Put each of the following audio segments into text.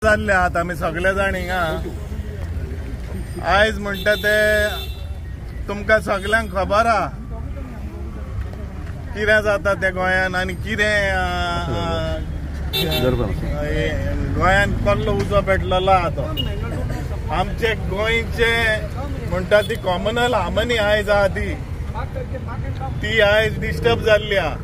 जाल्ले आहात आमी सगळे जाण हिंगा आयज म्हणटा ते तुमकां सगळ्यांक खबर आहा कितें जाता ते गोंयान आनी कितें गोंयान कसलो उजो पेटलेलो आहा तो आमचे गोंयचे म्हणटा ती कॉमनल हार्मनी आयज आहा ती आयज डिस्टर्ब जाल्ली आहा।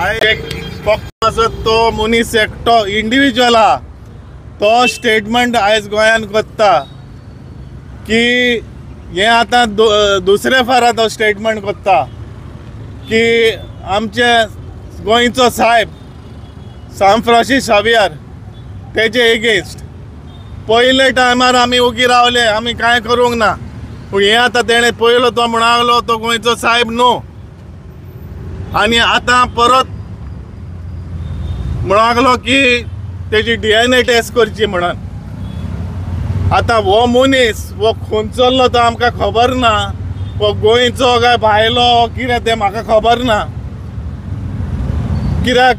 आयज एक फक्त असत तो मनीस एकटो इंडिविज्युअल आहा तो स्टेटमेंट आयज गोंयान करता की हे आता दुसरे फारा तो स्टेटमेंट करता की आमचे गोंयचो साहेब सान फ्रांसीस झेवियर तेजे एगेन्स्ट पयले टायमार आमी उगी रावले आमी कांय करूंक ना पूण हे आता तेणे पयलो तो म्हणालो तो गोंयचो साहेब न्हू आनी आता परत म्हणालो की तेजी DNA टेस्ट करची म्हणून। आता वो मनीस वो खंयचो तो आमकां खबर ना वो गोंयचो काय भायलो कितें तें म्हाका खबर ना कित्याक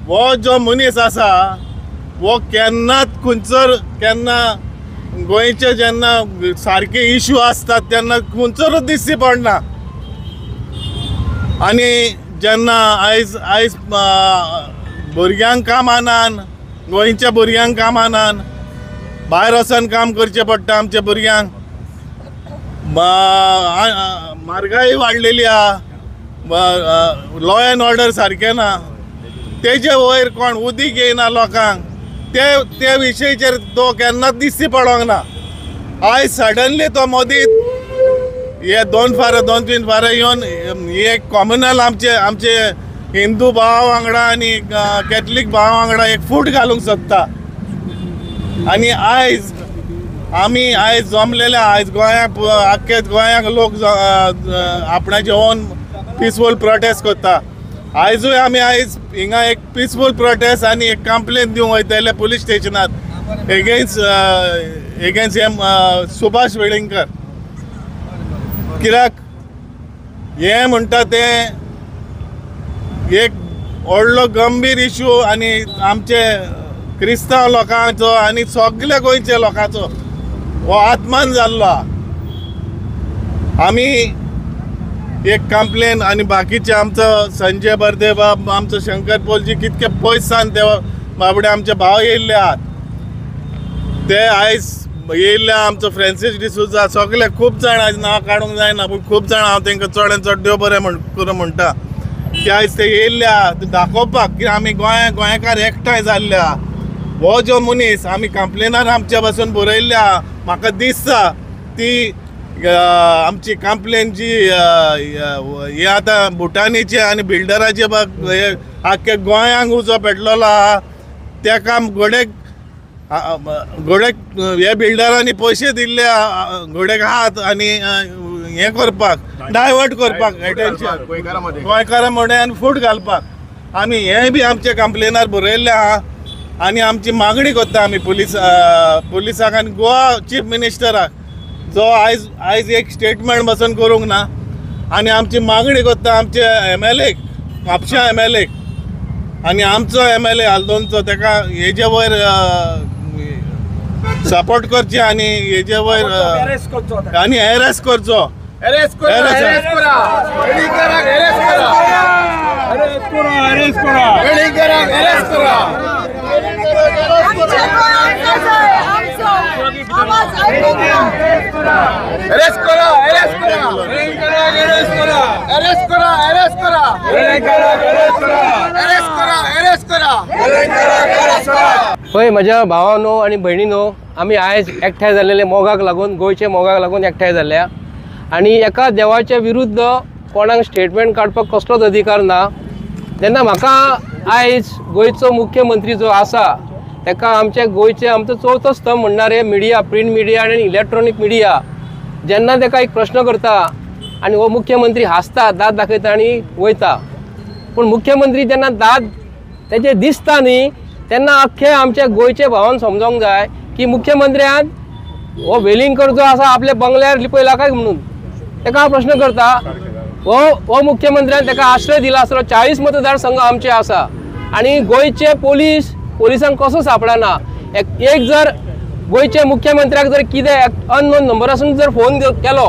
वो जो मनीस आसा वो केन्नाच खंयसर केन्ना गोंयचे जेन्ना सारके इश्यू आसतात तेन्ना खंयसरूच दिश्टी पडना आनी जेन्ना आयज आयज भुरग्यांक काम आनान गोंयच्या भुरग्यांक काम आनान भायर वचून काम करचें पडटा आमच्या भुरग्यांक म्हारगाय वाडलेली आहा लॉ एंड ऑर्डर सारकें ना तेजे वयर कोण उदीक येयना लोकांक ते विशयाचेर तो केन्नाच दिश्टी पडोंक ना। आयज सडनली तो मोदी हे दोन तीन फार येवन हे कॉमनल आमचे हिंदू भाव वांगडा आनी कॅथलीक भाव वांगडा एक फूट घालूंक सोदता आनी आयज आमी आयज जमलेले आयज गोंयाक आख्खे गोंयाक लोक आपणाचे ओन पिसफूल प्रोटेस्ट करता। आयजूय आमी आयज हिंगा एक पिसफूल प्रोटेस्ट आनी एक कंप्लेन दिवंक वयतले पुलीस स्टेशनात एगेन्स्ट सुभाष वेलिंगकर कित्याक हे म्हणटा ते एक व्हडलो गंभीर इश्यू आनी आमचे क्रिस्तांव लोकांचो आनी सगळ्या गोंयच्या लोकांचो हो आत्मान जाल्लो आमी एक कंप्लेन आनी बाकीचे आमचो संजय बर्दे बाब आमचो शंकर पोलजी कितके पयसान ते बाबडे आमचे भाव येयल्ले आहात ते आयज येयल्ले आमचो फ्रांसीस डिसूजा सगळे खूब जाण आयज नांव काडूंक जायना पूण खूब जाण हांव तांकां चडांत चड देव बरें करून म्हणटा की आयज ते येयल्ले आहा दाखोवपाक की आमी गोंयकार एकठांय जाल्ले आहा। हो जो मनीस आमी कंप्लेनार आमच्या पासून बरयल्ले आहा म्हाका दिसता ती आमची कंप्लेन जी हे आतां भुटानीचे आनी बिल्डराचे हे आख्ख्या गोंयांक उजो पेटलेलो आहा त्या काम घोडेक हे बिल्डरांनी पयशे दिल्ले घोडेक हात आनी हे करपाक डायवर्ट करपाक एटेन्शन गोंयकारा मोडे आनी फूट घालपाक आमी हे बी आमच्या कंप्लेनार बरयल्ले आहा आनी आमची मागणी करता आमी पुलिसाक आनी गोवा चीफ मिनिस्टराक जो आयज एक स्टेटमेंट बसून करूंक ना आनी आमची मागणी करता आमचे MLA म्हापशा MLA आनी आमचो MLA हालदोनचो तेका हेजे वयर सपोर्ट करचे आनी हेजे वयर आनी अरेस्ट करचो पळय म्हज्या भावांनो आनी भयणींनो आमी आयज एकठांय जाल्लेले मोगाक लागून गोंयचे मोगाक लागून एकठांय जाल्ल्या आनी एका देवाच्या विरुद्ध कोणाक स्टेटमेंट काडपाक कसलोच अधिकार ना। तेन्ना म्हाका आयज गोंयचो मुख्यमंत्री जो आसा तेका आमचे गोंयचे आमचो चवथो स्तंभ म्हणणारे मिडिया प्रिंट मिडिया आनी इलेक्ट्रॉनीक मिडिया जेन्ना तेका एक प्रश्न करता आनी हो मुख्यमंत्री हांसता दाद दाखयता आनी वयता पूण मुख्यमंत्री जेन्ना दाद तेजे दिसता न्ही तेन्ना अख्खे आमच्या गोंयचे भावान समजोंक जाय की मुख्यमंत्र्यान हो वेलिंगकर जो आसा आपल्या बंगल्यार लिपयला काय म्हणून तेका हांव प्रश्न करता हो मुख्यमंत्र्यान तेका आश्रय दिला आसलो 40 मतदारसंघ आमचे आसा आणि गोयचे पोलीस पोलिसांक कसो सापडना एक जर गोयचे मुख्यमंत्र्याक जर कितें अननोन नंबरासून जर फोन केलो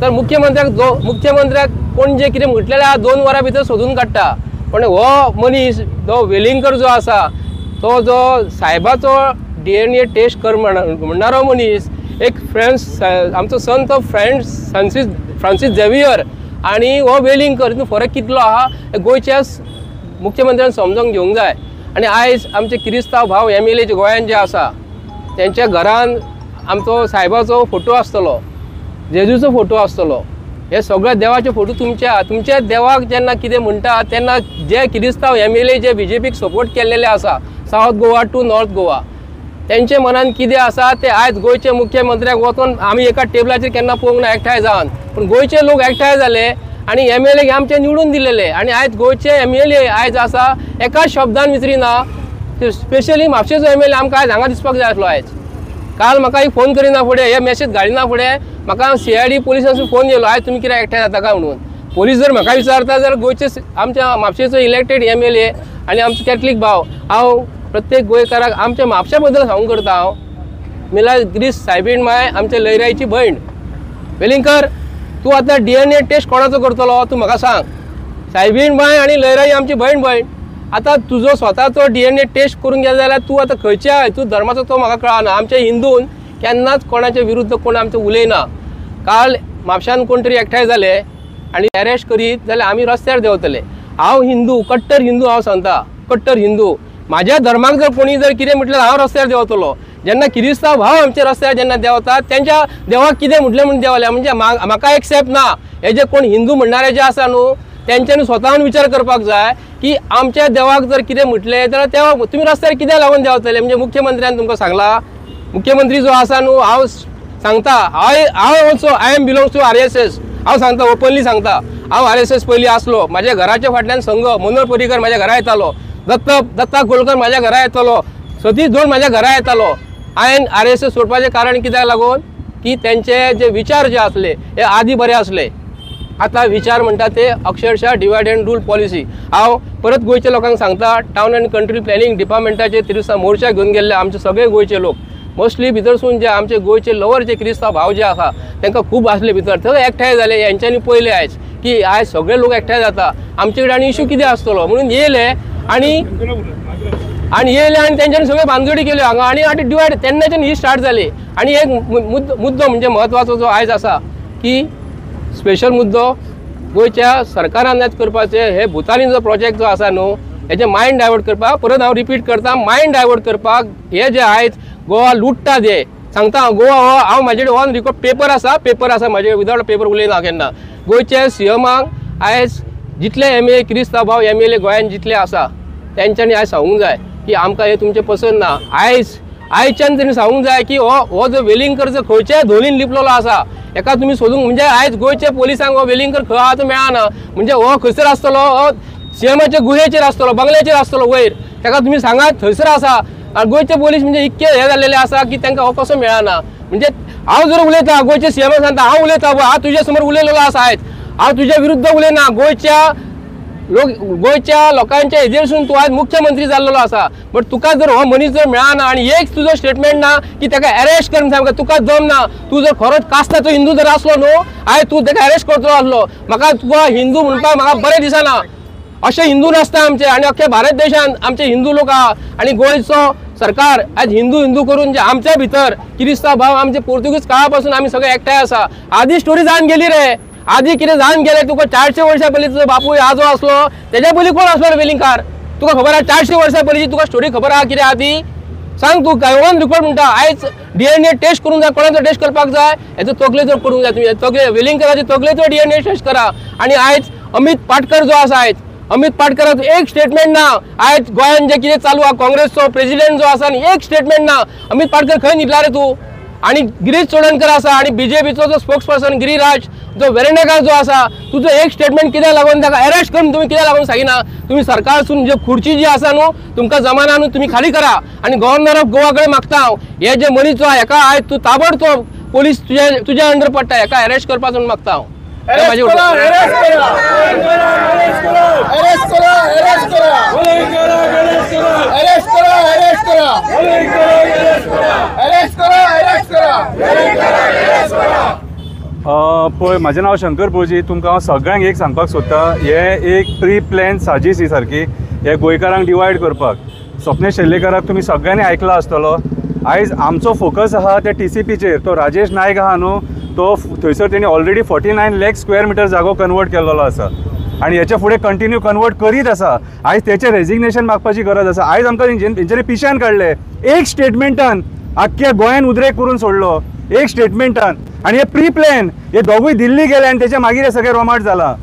तर मुख्यमंत्र्याक कोण जे कितें म्हटलेलें आहा 2 वरां भितर सोदून काडटा पण हो मनीस जो वेलिंगकर जो आसा तो जो साहेबाचो DNA टेस्ट कर म्हणणारो मनीस एक आमचो संत ऑफ फ्रांसीस झेवियर आणि हो वेलिंगकर हितून फरक कितलो आहा गोंयच्या मुख्यमंत्र्यान समजून घेवंक जाय। आणि आयज आमचे क्रिस्तांव भाव MLA जे गोंयान जे आसा त्यांच्या घरान आमचो साहेबाचो फोटो आसतलो, जेजूचो फोटो आसतलो, हे सगळे देवाचे फोटो तुमच्या देवाक जेन्ना कितें म्हणटा तेन्ना जे क्रिस्तांव MLA जे BJPक सपोर्ट केल्लेले आसा South Goa to North Goa त्यांचे मनान कितें आसा ते आयज गोंयचे मुख्यमंत्र्याक वचून आमी एका टेबलाचेर केन्ना पळोवंक ना एकठांय जावन, पण गोंयचे लोक एकठांय जाले आणि MLA आमचे निवडून दिलेले आणि आयज गोंयचे MLA आयज आसा एका शब्दान विसरिना। स्पेशली म्हापशेचो MLA आमकां आयज हांगा दिसपाक जाय आसलो। आयज काल म्हाका एक फोन करिना फुडें हे मॅसेज घालिना फुडें म्हाका CID पुलिसांचो फोन येयलो आयज तुमी कित्याक एकठांय जाता काय म्हणून। पुलीस जर म्हाका विचारता जाल्यार गोंयचे आमच्या म्हापशेचो इलेक्टेड MLA आनी आमचो कॅथलीक भाव हांव प्रत्येक गोंयकाराक आमच्या म्हापशा बद्दल सांगूंक करता हांव मिलाद ग्रीस सायबीण माय आमच्या लयराईची भयण वेलिंगकर तूं आतां DNA टेस्ट कोणाचो करतलो तूं म्हाका सांग। सायबीण माय आनी लयराई आमची भयण आतां तुजो स्वताचो DNA टेस्ट करून गेलो जाल्यार तूं आतां खंयच्या तूं धर्माचो तो म्हाका कळना। आमच्या हिंदून केन्नाच कोणाच्या विरुद्ध कोण आमचें उलयना। काल म्हापशान कोण तरी एकठांय जाले आनी अरेस्ट करीत जाल्यार आमी रस्त्यार देंवतले। हांव हिंदू कट्टर हिंदू हांव सांगता कट्टर हिंदू म्हाज्या धर्माक जर कोणी जर कितें म्हटलें हांव रस्त्यार देंवतलो। जेन्ना क्रिस्तांव भाव आमचे रस्त्यार जेन्ना देंवतात त्यांच्या देवाक कितें म्हटलें म्हणून देंवल्या म्हणजे म्हाका एक्सेप्ट ना। हे जे कोण हिंदू म्हणणारे जे आसा न्हू त्यांच्यानी स्वताहून विचार करपाक जाय की आमच्या देवाक जर कितें म्हटलें जाल्यार तेव्हा तुमी रस्त्यार कित्याक लागून देंवतले। म्हणजे मुख्यमंत्र्यान तुमकां सांगला मुख्यमंत्री जो आसा न्हू हांव सांगता हांव also I am belongs to RSS हांव सांगता ओपनली सांगता हांव RSS पयलीं आसलो। म्हाज्या घराच्या फाटल्यान संघ मनोहर पर्रीकर म्हाज्या घरा येतालो, दत्ता कोलकर म्हाज्या घरा येतालो, सतीश धोंड म्हाज्या घरा येतालो। हांवें RSS सोडपाचें कारण कित्याक लागून की त्यांचे जे विचार जे आसले हे आदी बरे आसले। आता विचार म्हणटा ते अक्षरशः डिवायड अँड रूल पॉलिसी। हांव परत गोंयच्या लोकांक सांगता टावन अँड कंट्री प्लॅनिंग डिपार्टमेंटाचे तिरुसा मोर्चा घेवन गेल्ले आमचे सगळे गोंयचे लोक मोस्टली भितरसून जे आमचे गोंयचे लोवर जे क्रिस्तांव भाव जे आसा तांकां खूब आसले भितर थंय एकठांय जाले। यांच्यांनी पळयलें आयज की आयज सगळे लोक एकठांय जाता आमचे कडेन आनी इशू कितें आसतलो म्हणून येयले आनी त्यांच्यानी सगळे बांदगडी केल्यो हांगा आनी आतां डिवायड तेन्नाच्यान ही स्टार्ट जाली। आनी एक मुद्दो म्हणजे म्हत्वाचो जो आयज आसा की स्पेशल मुद्दो गोंयच्या सरकारान आज करपाचे हे भुतानी जो प्रोजेक्ट जो आसा न्हू हेजे मायंड डायवर्ट करपाक परत हांव रिपीट करता मायंड डायवर्ट करपाक हे जे आयज गोवा लुट्टा जे सांगता गोवा हो हांव म्हाजे कडेन ऑन रिकॉर्ड पेपर आसा म्हाजे विदाउट पेपर उलयना केन्ना। गोंयच्या CMाक आयज जितले MLA क्रिस्तांव भाव MLA गोंयान जितले आसा त्यांच्यानी आयज सांगूंक जाय की आमकां हे तुमचे पसंद ना। आयच्यान तरी सांगूंक जाय की हो जो वेलिंगकर जो खंयच्याय धोलीन लिपलेलो आसा एका तुम्ही सोदूंक म्हणजे आयज गोंयचे पोलिसांक हो वेलिंगकर खंय आहा तो मेळना। म्हणजे हो खंयसर आसतलो हो CMच्या गुहेचेर आसतलो बंगल्याचेर आसतलो वयर ताका तुमी सांगात थंयसर आसा। गोंयचे पोलीस म्हणजे इतके हे जाल्लेले आसा की तांकां हो कसो मेळना। म्हणजे हांव जर उलयता गोंयचे CM सांगता हांव उलयता हांव तुजे समोर उलयलेलो आसा आयज हांव तुज्या विरुद्ध उलयना। गोंयच्या लोकांच्या हेजेरसून तूं आज मुख्यमंत्री जाल्लो आसा बट तुका जर हो मनीस जर मेळना आनी एक तुजो स्टेटमेंट ना की ताका अरेस्ट करून सांगता तुका दम ना। तूं जर खरोच कास्ताचो हिंदू जर आसलो न्हू आयज तूं ताका अरेस्ट करतलो आसलो। म्हाका तुका हिंदू म्हणपाक म्हाका बरें दिसना। अशें हिंदू नासता आमचे आनी अख्ख्या भारत देशान आमचे हिंदू लोक आहा आनी गोंयचो सरकार आज हिंदू करून जे आमच्या भितर क्रिस्तांव भाव आमचे पोर्तुगीज काळा पासून आमी सगळे एकठांय आसा। आदी स्टोरी जावन गेली रे आदी कितें जावन गेले तुका 400 वर्सां पयलीं तुजो बापूय आजो आसलो तेज्या पयलीं कोण आसलो वेलिंगकार तुका खबर आहा 400 वर्सां पयलीं तुका स्टोरी खबर आहा कितें आदी सांग तूं काय ऑन रिकॉर्ड म्हणटा आयज DNA टेस्ट करूंक जाय कोणाचो टेस्ट करपाक जाय हेचो तकलेचो करूंक जाय तुमी तकले वेलिंगकराचे तकलेचो DNA टेस्ट करा। आनी आयज अमित पाटकर जो आसा आयज अमित पाटकराचो एक स्टेटमेंट ना आयज गोंयान जे कितें चालू आहा काँग्रेसचो प्रेसिडेंट जो आसा एक स्टेटमेंट ना। अमित पाटकर खंय न्हिदला रे तूं आनी गिरीश चोडणकर आसा आनी BJPचो जो स्पोक्स पर्सन गिरीराज जो वेरेंडेकार जो आसा तुजो एक स्टेटमेंट कित्याक लागून ताका अरेस्ट करून तुमी कित्याक लागून सांगिना। तुमी सरकारसून जे खुर्ची जी आसा न्हू तुमकां जमाना न्हू तुमी खाली करा आनी गव्हर्नर ऑफ गोवा कडेन मागता हांव हे जे मनीस जो हेका आयज तूं ताबडतोब पोलीस तुज्या अंडर पडटा हेका अरेस्ट करपाचो मागता हांव। माझी पळय म्हाजें नांव शंकर भोजी. तुमकां हांव सगळ्यांक एक सांगपाक सोदता, हे एक प्री प्लॅन साजीश ही सारकी हे गोंयकारांक डिवायड करपाक. स्वप्नेश शेल्लेकराक तुमी सगळ्यांनी आयकला आसतलो. आयज आमचो फोकस आहा ते TCPचेर. तो राजेश नायक आहा न्हू, तो थंयसर तेणी ऑलरेडी 49 लाख स्क्वेअर मिटर जागो कन्वर्ट केल्लो आसा आनी हेच्या फुडें कंटिन्यू कन्वर्ट करीत आसा. आयज तेचें रेजिग्नेशन मागपाची गरज आसा. आयज आमकां तेंच्यांनी पिश्यान काडले एक स्टेटमेंटान, आख्ख्या गोंयान उद्रेक करून सोडलो एक स्टेटमेंटान. आनी हे प्री प्लॅन हे दोगूय दिल्ली गेले आनी तेच्या मागीर हे सगळें रोमाट जाला.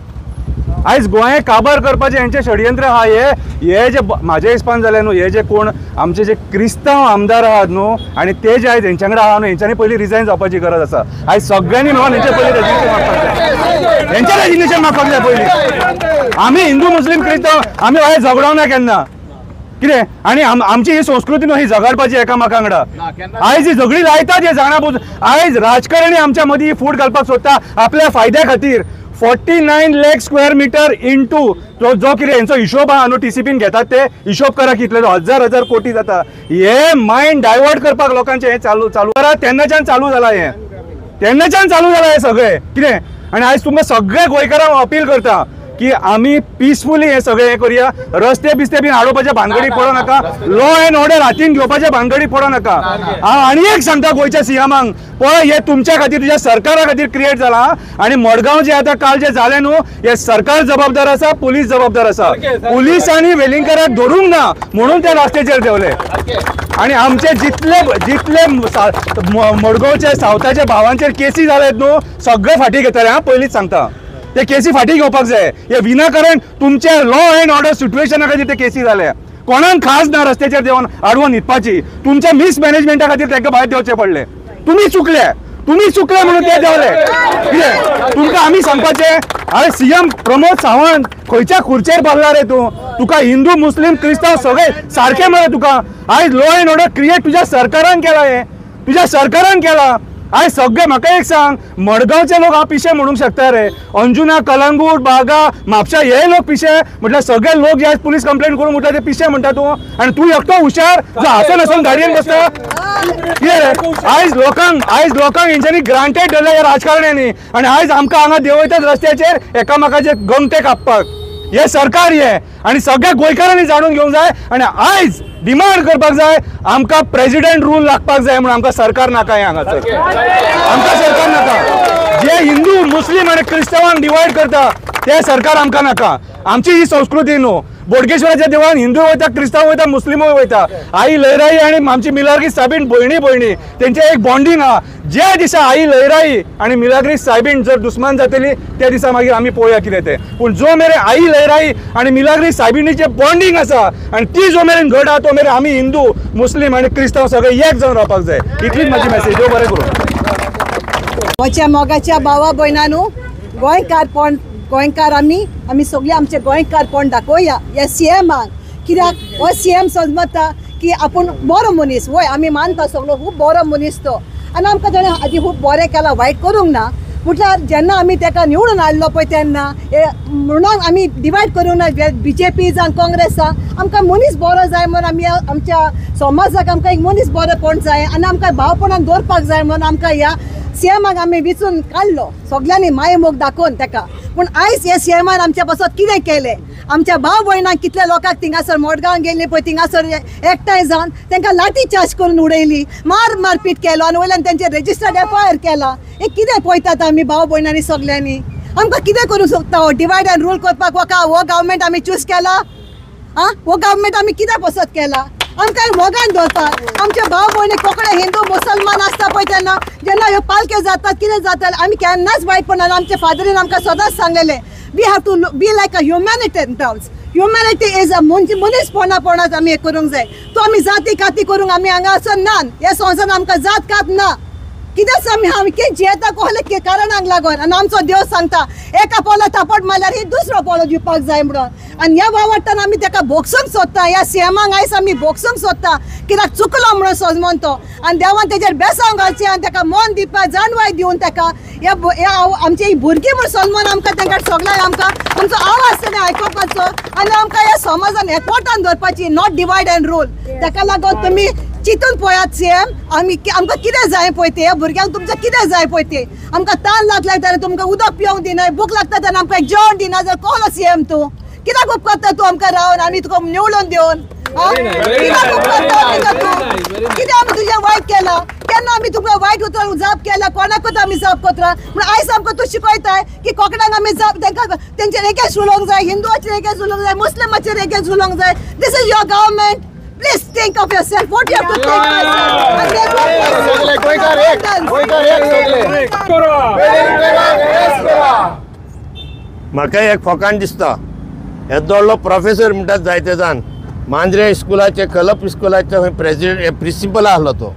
आयज गोंय काबार करपाचें हेंचें षडयंत्र आहा. हे जे म्हाज्या हिसपान जालें न्हू, हे जे कोण आमचे जे क्रिस्तांव आमदार आहात न्हू आनी ते जे आयज हेंच्या कडेन आहा न्हू, हेंच्यांनी पयलीं रिजायन जावपाची गरज आसा. आयज सगळ्यांनी मेळोन हेंचें पयलीं रेजिग्नेशन मागपाक जाय. हेंचें रेजिग्नेशन मागपाक जाय पयलीं. आमी हिंदू मुस्लीम क्रिस्तांव आमी अहें झगडोंक ना केन्ना कितें. आनी आमची ही संस्कृती न्हू ही झगडपाची एकामेकां वांगडा. आयज ही झगडी लायतात हे जाणाबूज. आयज राजकारणी आमच्या मदीं फूट घालपाक सोदता आपल्या फायद्या खातीर. 49 लाख स्क्वेअर मिटर इंटू जो कितें हेंचो हिशोब आहा न्हू TCPन घेतात ते हिशोब करा कितले हजार कोटी जाता. हे मायंड डायवर्ट करपाक लोकांचे हे चालू करा. तेन्नाच्यान चालू जाला हे सगळें कितें. आनी आयज तुमकां सगळ्या गोंयकारांक अपील करता की आमी पीसफुली हे सगळें हें करया. रस्ते बिस्ते बीन हाडोवपाच्या भानगडी पडो नाका. लॉ एंड ऑर्डर हातीन घेवपाच्या भानगडी पडो नाका. हांव आनी एक सांगता गोंयच्या सीएमांक, पळय हे तुमच्या खातीर तुज्या सरकारा खातीर क्रिएट जाला. आनी मडगांव जे आतां काल जे जालें न्हू, हे सरकार जबाबदार आसा, पुलीस जबाबदार आसा. पुलिसांनी वेलिंगकाराक धरूंक ना म्हणून ते रस्त्याचेर ठेवले. आनी आमचे जितले मडगांवचे सावथाच्या भावांचेर केसी जाल्यात न्हू, सगळे फाटी घेतले. हांव पयलींच सांगता, ते केसी फाटी घेवपाक जाय. हे विनाकारण तुमच्या लॉ एंड ऑर्डर सिच्युएशना खातीर ते केसी जाल्या. कोणाक खास ना रस्त्याचेर देवन आडवून न्हिदपाची. तुमच्या मिसमॅनेजमेंटा खातीर तांकां भायर देवचे पडले. तुमी चुकले म्हणून ते देवले. कितें तुमकां आमी सांगपाचें, अरे CM प्रमोद सावंत खंयच्या खुर्चेर बसला रे तूं? तुका हिंदू मुस्लीम क्रिस्तांव सगळे सारखे म्हळ्यार तुका. आयज लॉ एंड ऑर्डर क्रिएट तुज्या सरकारान केला. हे तुज्या सरकारान केला. आयज सगळे म्हाका एक सांग, मडगांवचे लोक हांव पिशे म्हणूंक शकता रे. अंजुना, कलंगूट, बागा, म्हापशा हे लोक पिशे म्हटल्यार सगळे लोक जे आयज पुलीस कंप्लेंट करून म्हणटा ते पिशे म्हणटा तूं. आनी तूं एकटो हुशार जो हांसून हांसून गाडयेन बसता. कितें रे आयज लोकांक हेंच्यांनी ग्रांटेड धरल्या ह्या राजकारण्यांनी. आनी आयज आमकां हांगा देंवयतात रस्त्याचेर एकामेकाचे गमते कापपाक. हे सरकार हे आनी सगळ्या गोंयकारांनी जाणून घेवंक जाय. आनी आयज डिमांड करपाक जाय, आमकां प्रेसिडेंट रूल लागपाक जाय म्हणून. आमकां सरकार नाका हें हांगासर. आमकां सरकार नाका. जे हिंदू मुस्लीम आनी क्रिस्तांवांक डिवायड करता ते सरकार आमकां नाका. आमची ही संस्कृती न्हू. बोडगेश्वराच्या देवळान हिंदू वयता, क्रिस्तांव वयता, मुस्लिमूय वयता. आई लयराई आनी आमची मिलाग्रीस सायबीण भयणी तेंचे एक बॉन्डिंग आहा. ज्या दिसा आई लयराई आनी मिलाग्रीस सायबीण जर दुस्मान जातली त्या दिसा मागीर आमी पळोवया कितें तें. पूण जो मेरेन आई लयराई आनी मिलाग्रीस सायबीणीचे बॉन्डिंग आसा आनी ती जो मेरेन घट आहा तो मेरेन आमी हिंदू मुस्लीम आनी क्रिस्तांव सगळे एक जावन रावपाक जाय. इतलीच म्हाजी मॅसेज. देव बरें करूं. गोंयच्या मोगाच्या भावा भयणांनो, गोंयकार आमी सगळे आमचे गोंयकारपण दाखोवया ह्या CMाक. कित्याक हो CM समजता की आपूण बरो मनीस. वय आमी मानता सगळो खूब बरो मनीस तो. आनी आमकां ताणें आदी खूब बरें केलां, वायट करूंक ना. म्हटल्यार जेन्ना आमी ताका निवडून हाडलो पळय तेन्ना म्हणून आमी डिवायड करूंक ना. BJP जावं काँग्रेस जावं आमकां मनीस बरो जाय म्हणून आमी आमच्या समाजाक आमकां एक मनीस बरोपण जाय आनी आमकां भावपणान दवरपाक जाय म्हणून आमकां ह्या CMाक आमी वेंचून काडलो सगळ्यांनी माये मोग दाखोवन ताका. पूण आयज हे CMान आमच्या पासत कितें केलें? आमच्या भाव भयणांक कितले लोकांक थिंगासर मडगांव गेल्ली पळय थिंगासर एकठांय जावन तांकां लाठी चार्ज करून उडयली, मारपीट केलो आनी वयल्यान तेंचेर रजिस्टर्ड FIR केला. हे कितें पळयतात आमी भाव भयणांनी सगळ्यांनी? आमकां कितें करूंक सोदता हो डिवायड एंड रूल करपाक? हो गव्हर्मेंट आमी चूज केला? हो गव्हर्मेंट आमी कितें पसत केला? आमकां मोगान दवरतात. आमचे भाव भयणी कोंकणी हिंदू मुसलमान आसता पळय तेन्ना जेन्ना ह्यो पालक्यो जातात कितें जाता आमी केन्नाच वायटपणान आमचे फादरीन आमकां सदांच सांगलेलें we have to be like a humanity terms. Humanity is a मनीसपणाच आमी हें करूंक जाय. तो आमी जाती काती करूंक आमी हांगा असो ना. ह्या संवसारान आमकां जात कात ना. कित्याक आमी जियेता कसले कारणांक लागून. आनी आमचो देव सांगता एका पोलो थापट मारल्यार ही दुसरो पोलो दिवपाक जाय म्हणून. आनी ह्या वावट्टान आमी ताका भोगसूंक सोदता. ह्या CMाक आयज आमी भोगसूंक सोदता कित्याक चुकलो म्हणून समजून तो. आनी देवान तेजेर बेसांव घालचें आनी ताका मन दिवपाक जाणवाय दिवन ताका आमचे भुरगीं मुसलमान आमकां तांकां सगळ्यांक आमकां आमचो आवाज ताणें आयकोपाचो आनी आमकां ह्या समाजान एकवटान दवरपाची, नॉट डिवायड अँड रूल. ताका लागून तुमी चिंतून पळयात सीएम, आमकां कितें जाय पळय ते, भुरग्यांक तुमचें कितें जाय पळय ते. आमकां तान लागल्या जाल्यार तुमकां उदक पिवंक दिनाय, भूक लागता जाल्यार आमकां एक जेवण दिना जाल्यार कोलो सीएम तूं? कित्याक उपकारता तूं आमकां रावन आमी तुका निवडून दिवन? कित्याक उपकारता तूं? कितें आमी तुजें वायट केलां? केन्ना आमी तुका वायट उतर जाप केला? कोणाकूच आमी जाप कोत्रा? म्हण आयज आमकां तूं शिकयताय की कोंकणाक आमी जाप तांकां तेंचेर एकेच उलोवंक जाय, हिंदूवाचेर एकेच उलोवंक जाय, मुस्लिमाचेर एकेच उलोवंक जाय. This is your government. Please think of yourself. What you have to think yourself. And then म्हाका एक फोकाण दिसता, येदोळ्ळो प्रोफेसर म्हणटात जायते जाण मांद्रे स्कुलाचे कलप स्कुलाचे प्रिंसिपल आहलो तो.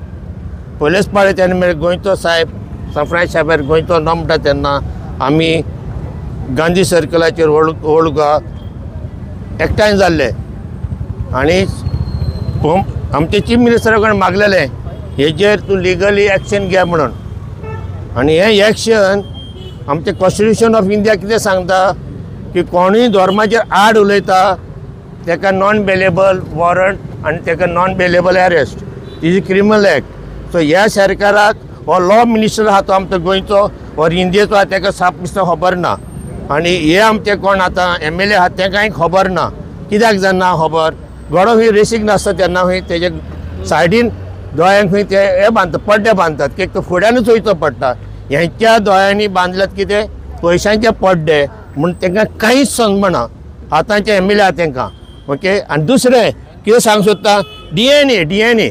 पयलेच पाळी तेन्ना मेळ्ळे गोंयचो साहेब सफराय साहेबार गोंयचो न म्हणटा तेन्ना आमी गांधी सर्कलाचेर ओळगा एकठांय जाल्ले आनी आमचे चीफ मिनिस्टरा कडेन मागलेले हेजेर तूं लिगली एक्शन घे म्हणून. आनी हें एक्शन आमचें कॉन्स्टिट्यूशन ऑफ इंडिया कितें सांगता की कोणूय धर्माचेर आड उलयता ताका नॉन बेलेबल वॉरंट आनी ताका non bailable arrest. Is criminal act. So ह्या सरकाराक हो लॉ मिनिस्टर आहा तो आमचो गोंयचो और इंडियेचो आहा ताका साप दिसता खबर ना. आनी हे आमचे कोण आतां MLA आहा तांकांय खबर ना. कित्याक जायना खबर? गडो खंय रेसीक नासता तेन्ना खंय तेजे सायडीन दोळ्यांक खंय ते हे बांदतात, पड्डे बांदतात, कित्याक तो फुड्यानूच वयचो पडटा. ह्यांच्या दोळ्यांनी बांदल्यात कितें पयशांचे पड्डे म्हूण तांकां कांयच समजना. आतांचे MLA आहा तांकां. ओके. आनी दुसरें कितें सांग सोदता DNA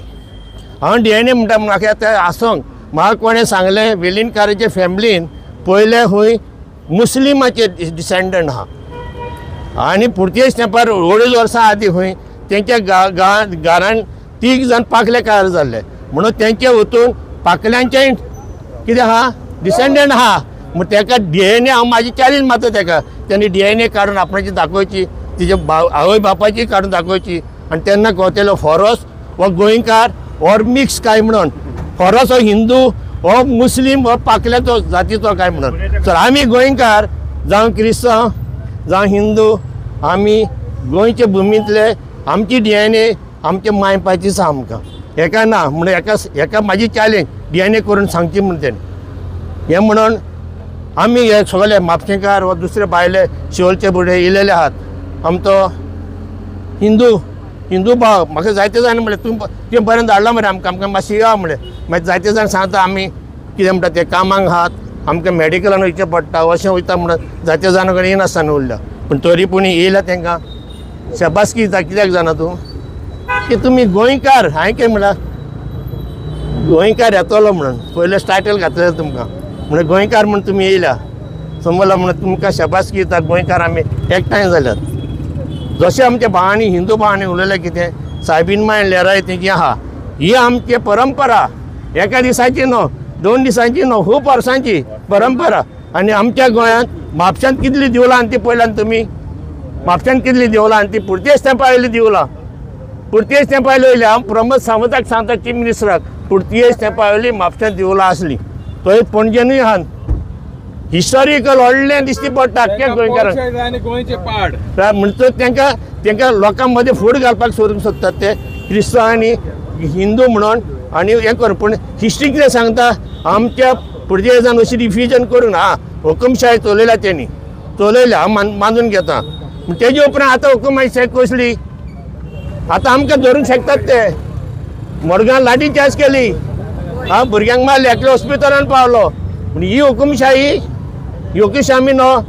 हांव DNA म्हणटा म्हाका आतां आसोंक म्हाका कोणें सांगलें वेलिनकाराचे फॅमिलीन पयले खंय मुस्लिमाचे डिसेंडंट आहा आनी पुर्तुगेज तेंपार अडेज वर्सां आदीं खंय तेंच्या घरान 3 जाण पाकलेकार जाल्ले म्हणून तेंचे वचून पाकल्यांचे कितें आहा डिसेंडंट आहा. म्हूण ताका DNA हांव म्हाजी चॅलेंज मारता ताका तेणी DNA काडून आपणाची दाखोवची, तिजे आवय बापाची काडून दाखोवची. आनी तेन्ना कळटलो फॉरोस हो गोंयकार और मिक्स काय म्हणून, फॉरोस हो हिंदू हो मुस्लीम हो पाकल्याचो जातीचो काय म्हणून. सर आमी गोंयकार जावं क्रिस्तांव जावं हिंदू आमी गोंयचे भुमींतले आमची DNA आमच्या मायपाची आसा आमकां. हेका ना म्हणून हेका म्हाजी चॅलेंज DNA करून सांगची म्हणून तेणी. हें म्हणून आमी हे सगळे म्हापशेंकार वा दुसरे भायले शिवोलचे फुडें येयलेले आहात आमचो हिंदू भाव म्हाका जायते जाण म्हणले तुवें बरें धाडलां मरे आमकां मातशें या म्हणलें. मागीर जायते जाण सांगता आमी कितें म्हणटा ते कामाक आहात आमकां मॅडिकलान वयचें पडटा अशें वयता म्हणून जायते जाणां कडेन येनासतना उरल्या. पूण तरी पूण येयल्या तांकां शबासकी दिता. कित्याक जाणा तूं की तुमी गोंयकार हांवें कितें म्हणलां गोंयकार येतलो म्हणून पयलें टायटल घातलें तुमकां म्हणून गोंयकार म्हणून तुमी येयल्या समजला म्हणून तुमकां शबासकी दिता. गोंयकार आमी एकठांय जाल्यात. जशें आमच्या भावांनी हिंदू भावांनी उलयलें कितें सायबीन माय लेराय तेजी आहा ही आमची परंपरा. एका दिसाची न्हू 2 दिसांची न्हू खूब वर्सांची परंपरा. आनी आमच्या गोंयांत म्हापशांत कितलीं दिवलां आनी ती पयल्यान तुमी म्हापशांत कितलीं दिवलां आनी ती पुर्तुगेज तेंपा वयली दिवलां. पुर्तुगेज तेंपा वयली हांव प्रमोद सावंताक सांगता चीफ मिनिस्टराक पुर्तुगेज तेंपा वयली म्हापशांत दिवलां आसली. थंय पणजेनूय आहा. हिस्टॉरिकल व्हडलें दिश्टी पडटा आख्ख्या गोंयकारांक. म्हणटच तांकां लोकां मदीं फूट घालपाक सोदतात ते क्रिस्तांव आनी हिंदू म्हणून. आनी हें कर पूण हिस्ट्री कितें सांगता आमच्या पुर्तुगेजान अशी रिफ्युजन करून हुकुमशाही चलयल्या तेणी चलयल्या हांव मानून घेता. तेजे उपरांत आतां हुकुमशाही कसली आतां आमकां धरूंक शकतात ते. मडगांव लाठी चार्ज केली भुरग्यांक मारले एकले हॉस्पिटलान पावलो. पूण ही हुकुमशाही आमी न्हू.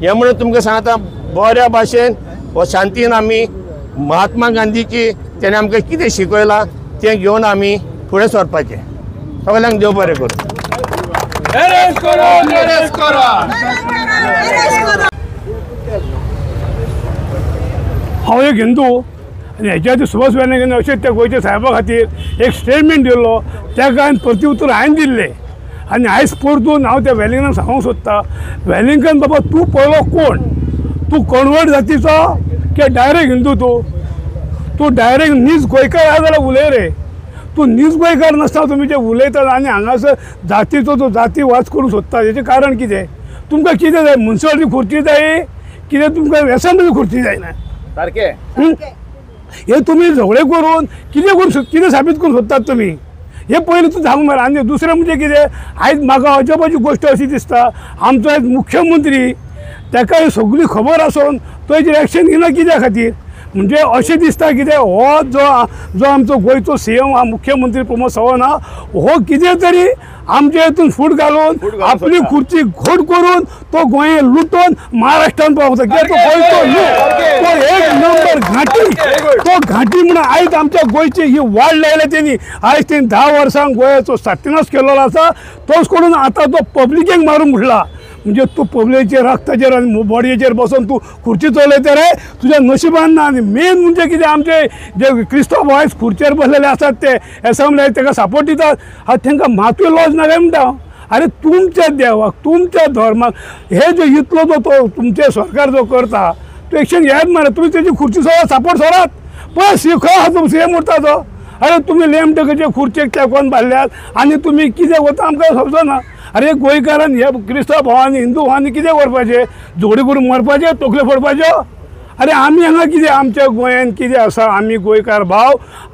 हें म्हणून तुमकां सांगता बऱ्या भाशेन हो शांतीन आमी महात्मा गांधीची तेणें आमकां कितें शिकयलां तें घेवन आमी फुडें सरपाचें. सगल्यांक देव बरें करूं. हांव एक हिंदू आनी हेच्या खातीर सुभाष वेलिंगरान अशें त्या गोंयच्या साहेबा खातीर एक स्टेटमेंट दिल्लो ताका हांवें प्रत्युत्तर हांवें दिल्लें. आनी आयज परतून हांव त्या वेलिंगरान सांगूंक सोदता वेलिंगन बाबा तूं पयलो कोण? तूं कन्वर्ट जातीचो की डायरेक्ट हिंदू? तूं डायरेक्ट नीज गोंयकार आहा जाल्यार उलय रे. तूं न्यूज गोंयकार नासता तुमी जे उलयतात आनी हांगासर जातीचो तो जाती वाद करूंक सोदता हेचें कारण कितें? तुमकां कितें जाय? मुन्सिपालिटी खुर्ची जाय कितें तुमकां एसेंब्ली खुर्ची जायना? सारकें हे तुम्ही झगडे करून कितें साबीत करून सोदतात तुमी? हे पयलीं तूं सांग मरे. आनी दुसरें म्हणजे कितें, आयज म्हाका अजबाची गोश्ट अशी दिसता, आमचो आयज मुख्यमंत्री ताका ही सगळी खबर आसून तो हेजेर एक्शन घेना कित्या खातीर? म्हणजे अशें दिसता कितें हो जो आमचो गोंयचो CM हा मुख्यमंत्री प्रमोद सावंत हा, हो कितें तरी आमच्या हितून फूट घालून आपली खुर्ची घोट करून तो गोंय लुटून महाराष्ट्रान पावता. कित्याक तो गोंयचो न्हू, तो एक नंबर घाटी, तो घाटी म्हणून आयज आमच्या गोंयची ही वाड लायल्या तेणी. आयज तेणी 10 वर्सांक गोंयाचो सत्यानाश केलेलो आसा. तोच करून आतां तो पब्लिकेक मारूंक उठला. म्हणजे तू पब्लिकेचेर रक्ताचेर आनी बॉडयेचेर बसून तू खुर्ची चलयता रे, तुज्या नशिबान ना. आनी मेन म्हणजे कितें, आमचे जे क्रिस्तांव आयज खुर्चेर बसलेले आसात ते एसेंब्लीक ताका सपोर्ट दितात, तांकां मातूय लॉज ना काय म्हणटा. अरे तुमच्या देवाक, तुमच्या धर्माक हे जो इतलो जो तो तुमचे सरकार जो करता तो एक्शन घेयात मरे. तुम्ही तेजी खुर्ची सोडा, सपोर्ट सोडात. पण खंय आहा तुमचो CM उरता तो? अरे तुम्ही लेमटकाचे खुर्चेक तेंकोन बांदल्यात आनी तुमी कितें करता आमकां समजना. अरे गोंयकारान हे क्रिस्तांव भावांनी हिंदू भावांनी कितें करपाचें? झगडी करून मरपाचें, तकल्यो फोडपाच्यो? अरे आमी हांगा कितें, आमच्या गोंयान कितें आसा, आमी गोंयकार भाव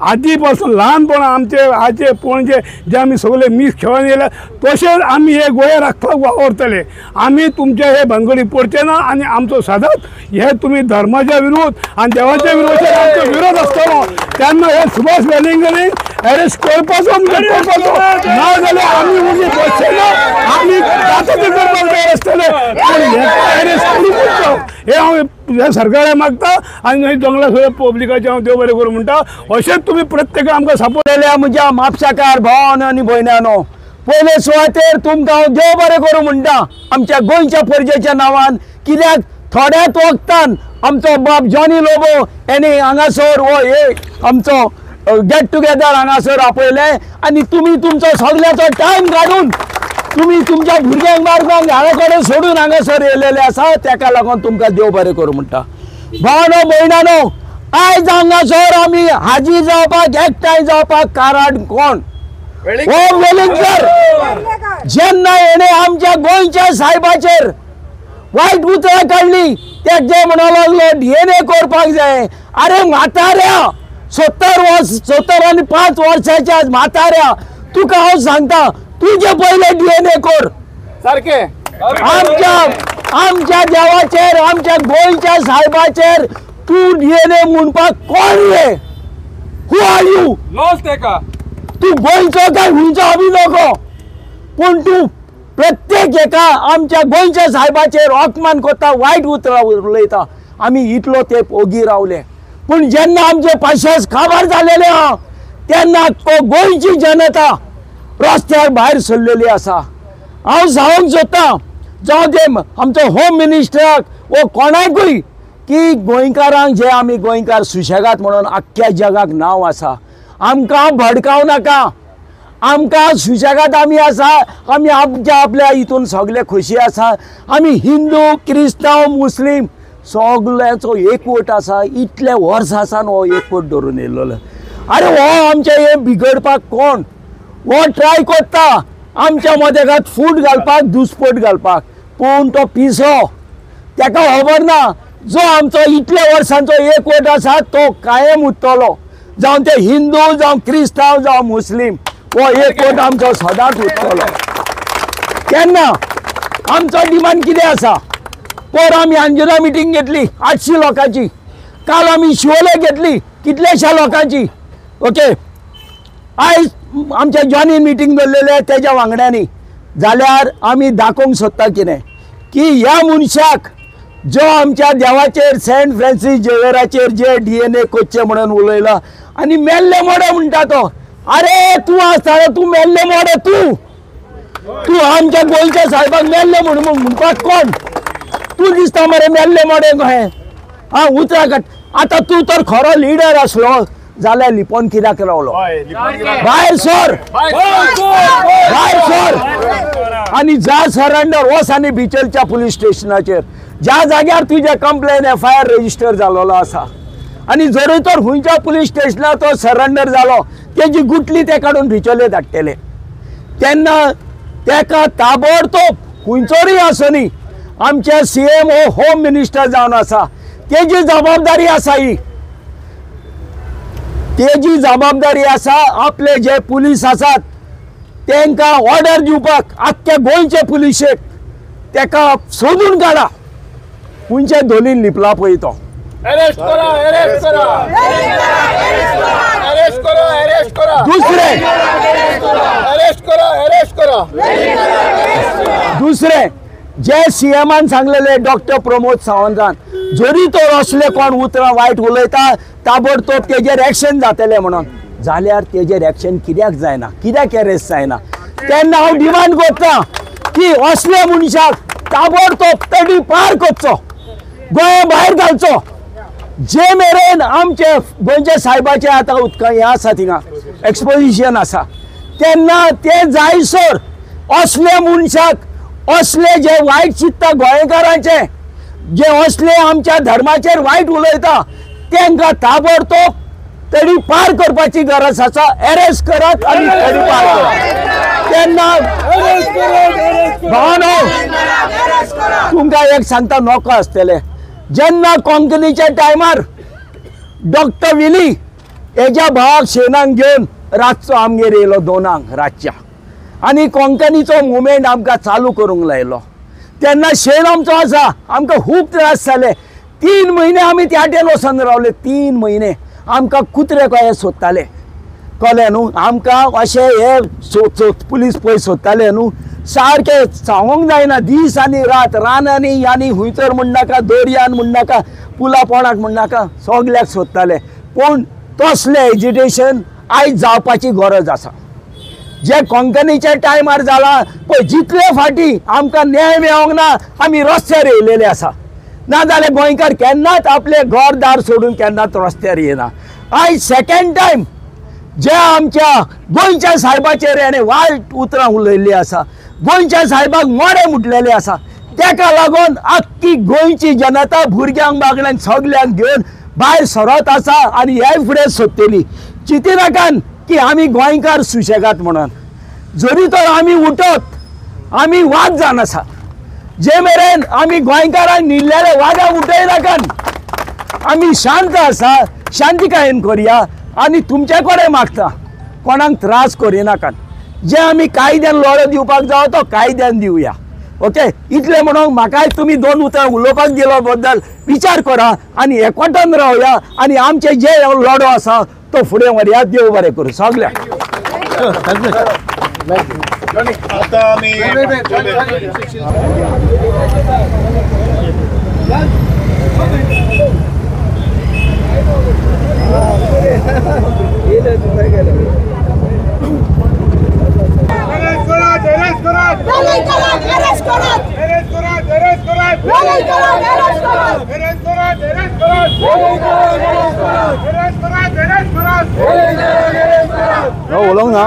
आदी पासून ल्हानपणा आमचे आजे पणजे जे आमी सगळे मीस खेळून येयले तशेंच आमी हे गोंय राखपाक वावरतले. आमी तुमचे हे भानगडी पडचे ना. आनी आमचो सदांच हे तुमी धर्माच्या विरोध आनी देवाच्या विरोध आमचो विरोध आसतलो. तेन्ना हे सुभाष वेलिंगराक अरेस्ट करपाचो म्हणजे करपाचो, ना जाल्यार आमी उगी बसचे ना, आमी जाता ते करपाक तयार आसतले. पूण हेका अरेस्ट करूंकूच हे हांव हे सरकाराक मागता आनी जंगला सगळ्या पब्लिकाचें हांव देव बरें करूं म्हणटा. अशेंच तुमी प्रत्येक आमकां सपोर्ट केल्या म्हज्या म्हापशाकार भावांनो आनी भयणांनो, पयले सुवातेर तुमकां हांव देव बरें करूं म्हणटा आमच्या गोंयच्या परजेच्या नांवान. कित्याक थोड्याच वखतान आमचो बाब जॉनी लोबो हेणी हांगासर हो एक आमचो गेट टुगेदर हांगासर आपयले आनी तुमी तुमचो सगळ्याचो टायम काडून तुमी तुमच्या भुरग्यांक मारपाक हांगा कडेन सोडून हांगासर येयलेले आसा. ताका लागून तुमकां देव बरें करूं म्हणटा. भावांनो भयणांनो, आयज हांगासर आमी हाजी जावपाक एकठांय जावपाक कारण कोण? हो वेलिंगकर. जेन्ना हेणे आमच्या गोंयच्या साहेबाचेर वायट उतरां काडली, तेजे म्हणूंक लागलो DNA करपाक जाय. अरे म्हाताऱ्या, 70 आनी 5 वर्साच्या म्हाताऱ्या, तुका हांव सांगता तुझे पहिले DNA कर. सारकें आमच्या देवाचेर, आमच्या गोंयच्या साहेबाचेर तू DNA म्हणपाक कोण रे? Who are you? लॉस तेका तू गोंयचो काय हुंयचो आमी नको, पूण तू प्रत्येक एका आमच्या गोंयच्या साहेबाचेर अपमान करता, वायट उतरां उलयता. आमी इतलो तेंप ओगी रावले, पूण जेन्ना आमचे पाशास खबर जालेले आहा तेन्ना गोंयची जनता रस्त्यार भायर सरलेली आसा. हांव सांगूंक सोदतां, जावं ते आमचो होम मिनिस्टराक वो कोणाकूय की गोंयकारांक जे आमी गोंयकार सुशेगाद म्हणून आख्ख्या जगाक नांव आसा. आमकां भडकाव नाका, आमकां सुशेगाद आमी आसा, आमी आमच्या आपल्या हितून सगळे खोशी आसा. आमी हिंदू, क्रिस्तांव, मुस्लीम सगळ्याचो एकवट आसा. इतले वर्सां सावन हो एकवट धरून येयल्लो. अरे हो आमचे हे बिगडपाक कोण? वो ट्राय करता आमच्या मदेगात फूट घालपाक, दुस्पट घालपाक, पूण तो पिसो. ताका खबर ना जो आमचो इतल्या वर्सांचो एकवट आसा तो कायम उरतलो. जावं ते हिंदू, जावं क्रिस्तांव, जावं मुस्लीम, हो एकवट आमचो सदांच उरतलो. केन्ना आमचो डिमांड कितें आसा? पर आमी अंजुना मिटींग घेतली 800 लोकांची. काल आमी शिवोले घेतली कितलेशा लोकांची. ओके, आयज आमच्या जॉनीन मिटींग दवरलेले तेज्या वांगड्यांनी. जाल्यार आमी दाखोवंक सोदता कितें की ह्या मनशाक जो आमच्या देवाचेर सेंट फ्रांसीस झेवियराचेर जे DNA कोच्चे म्हणून उलयला आनी मेल्ले मोडे म्हणटा तो. अरे तूं आसता, तूं मेल्ले मोडे, तूं आमच्या गोंयच्या साहेबाक मेल्ले म्हणपाक कोण? तूं दिसता मरे मेल्ले मोडे कहें? हा उतरा काड. आतां तूं तर खरो लिडर आसलो जाल्यार लिपोन कित्याक रावलो? भायर सर, भायर सर आनी जा सरेंडर वच आनी बिचलच्या पुलीस स्टेशनाचेर ज्या जाग्यार तुजे कंप्लेन FIR रजिस्टर जालोलो आसा. आनी जरी तर हुंयच्या पुलीस स्टेशनार तो सरेंडर जालो तेजी गुटली ते काडून बिचोले धाडटले तेन्ना तेका ताबडतोब खंयचोरी आसुनी आमचे CM हो होम मिनिस्टर जावन आसा तेजी जबाबदारी आसा ही तेजी जबाबदारी आसा आपले जे पुलीस आसात तांकां ऑर्डर दिवपाक आख्ख्या गोंयचे पुलिशेक तेका सोदून काडा खंयचे धोलीन लिपला पळय तो दुसरे जे CMन सांगलेले डॉक्टर प्रमोद सावंतान जरी तो असले कोण उतरां वायट उलयता ताबडतोब तेजेर एक्शन जातले म्हणून जाल्यार तेजेर एक्शन कित्याक जायना कित्याक अरेस्ट जायना तेन्ना हांव डिमांड करता की असल्या मनशाक ताबडतोब तडी पार करचो गोंया भायर घालचो जे मेरेन आमचे गोंयचे साहेबाचे आतां उदका हें आसा थिंगा एक्सपोजिशन आसा तेन्ना ते जायसर असले मनशाक असले जे वायट चित्ता गोंयकारांचे जे असले आमच्या धर्माचेर वायट उलयता तांकां ताबडतोब तडी पार करपाची गरज आसा अरेस्ट करात आनी तडी पार करात तेन्ना भावनो तुमकां एक सांगता नोको आसतलें जेन्ना कोंकणीच्या टायमार डॉक्टर विली हेज्या भावाक शेणाक घेवन रातचो आमगेर येयलो 2 रातच्या आनी कोंकणीचो मुवमेंट आमकां चालू करूंक लायलो तेन्ना शेण आमचो आसा आमकां खूब त्रास जाले 3 म्हयने आमी त्या वाटेन वचून रावले 3 म्हयने आमकां कुत्रे कशे सोदताले कळ्ळें न्हू आमकां अशें हे पुलीस पळय सोदताले न्हू सारकें सांगूंक जायना दीस आनी रात रानांनी आनी हुंयसर म्हणनाका दर्यान म्हणनाका पुला पोंडाक म्हणनाका सगल्याक सोदताले पूण तसलें एजिटेशन आयज जावपाची गरज आसा जे कोंकणीच्या टायमार जाला पळय जितले फाटी आमकां न्याय मेळोंक ना आमी रस्त्यार येयलेले आसा नाजाल्यार गोंयकार केन्नाच आपले घर दार सोडून केन्नाच रस्त्यार येना आयज सेकंड टायम जे आमच्या गोंयच्या साहेबाचेर हेणें वायट उतरां उलयल्लीं आसा गोंयच्या साहेबाक मोडे मुटलेले आसा तेका लागून आख्खी गोंयची जनता भुरग्यांक बागड्यांक सगल्यांक घेवन भायर सरत आसा आनी हे फुडें सोदतली चिंतिनाकान की आमी गोंयकार सुशेगाद म्हणून जरी तर आमी उठत आमी वाद जावन आसा जे मेरेन आमी गोंयकारांक निल्लेले वादाक उठयनाकान आमी शांत आसा शांतिकायेन करया आनी तुमचे कडेन मागता कोणाक त्रास करिनाकान जे आमी कायद्यान लढो दिवपाक जावो तो कायद्यान दिवया ओके इतले म्हणून म्हाकाय तुमी 2 उतरां उलोवपाक दिलो बद्दल विचार करा आनी एकवटान रावया आनी आमचे जे लढो आसा तो फुडें व्हरया देव बरें करूं सगळ्यांक आता आमी उलोवंक ना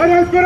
Arrest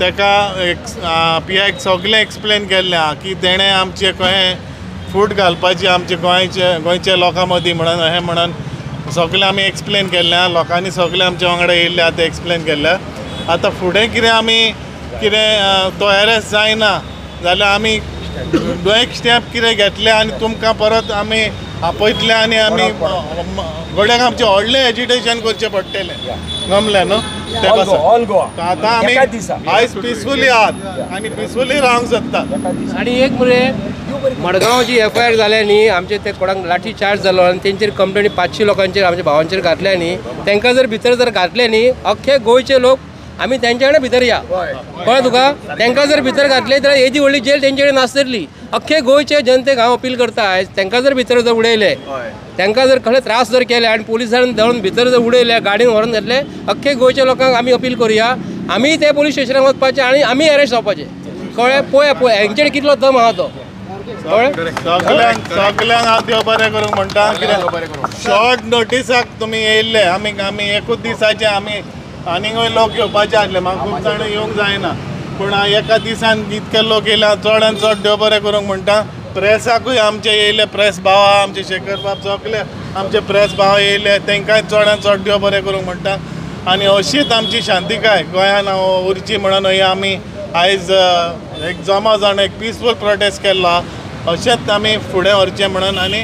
ताका पियाक सगळें एक्सप्लेन केल्लें आहा की तेणें आमचे खंय फूट घालपाची आमचे गोंयच्या लोकां मदीं म्हणून अशें म्हणून सगळें आमी एक्सप्लेन केल्लें आहा. लोकांनी सगळें आमच्या वांगडा येयल्ले आहा ते एक्सप्लेन केल्लें. आतां फुडें कितें आमी कितें तो अरेस्ट जायना जाल्यार आमी एक स्टेप कितें घेतले आनी तुमकां परत आमी आपयतले आनी आमी गोड्याक आमचें व्हडलें एजिटेशन करचें पडटलें. गमलें न्हू ते आतां आमी आयज पिसफुली आहात आनी पिसफुली रावंक सोदतात. आणि एक म्हणजे मडगांव जी FIR जाल्या न्ही आमचे ते कोणाक लाठी चार्ज जालो आनी तेंचेर कंप्लेनी 500 लोकांचेर आमच्या भावांचेर घातल्या न्ही. तांकां जर भितर जर घातले न्ही अख्खे गोंयचे लोक आमी तेंच्या कडेन भितर या कळ्ळें तुका. तांकां जर भितर घातले जाल्यार येदी व्हडली जेल तेंचे कडेन नासतली. अख्खे गोंयचे जनतेक हांव अपील करता आयज तांकां जर भितर जर उडयले तांकां जर खंय त्रास जर केले आनी पुलिसांनी धरून भितर जर उडयले गाडयेन व्हरून घातले अख्खे गोंयच्या लोकांक आमी अपील करुया. आमी ते पुलीस स्टेशनाक वचपाचें आनी आमी अरेस्ट जावपाचें. कळ्ळें. पळय हेंचेर कितलो दम आहा तो. सगळ्यांक हांव देव बरें करूंक म्हणटा. कित्याक शॉर्ट नोटिसाक तुमी येयल्ले आमी एकूच दिसाचे आमी आनीकूय लोक येवपाचे आसले. म्हाका खूब जाण येवंक जायना पूण एका दिसान इतके लोक येयला चडान चड देव बरें करूंक म्हणटा. प्रेसाकूय आमचे येयले प्रेस भाव आमचे शेखर बाब सगळे आमचे प्रेस भाव येयले तांकांय चडान चड देव बरें करूंक म्हणटा. आनी अशीच आमची शांतिकाय गोंयान उरची म्हणून आमी आयज एक जमा जावन एक पिसफूल प्रोटेस्ट केल्लो आहा. अशेंच आमी फुडें व्हरचें म्हणून आनी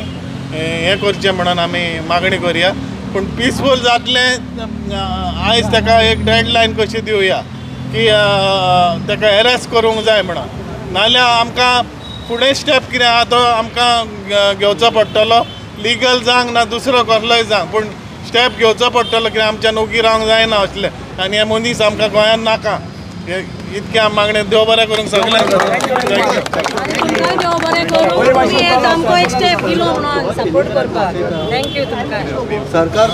हें करचें म्हणून आमी मागणी करुया. पूण पिसफूल जातलें आयज ताका एक डेडलायन कशी दिवया की ताका अरेस्ट करूंक जाय म्हणून. नाजाल्यार आमकां फुडें स्टेप कितें आहा तो आमकां घेवचो पडटलो. लिगल जावंक ना दुसरो कसलोय जावं पूण स्टेप घेवचो पडटलो कित्याक आमच्यान उगी रावंक जायना असलें. आनी हे मनीस आमकां गोंयांत नाका. इतकें मागणें देव बरें करूंक सगळ्यांक. देव बरें करूं. तुमी आमकां एक स्टेप दिलो म्हणून सपोर्ट करपाक. थँक्यू तुमकां. सरकार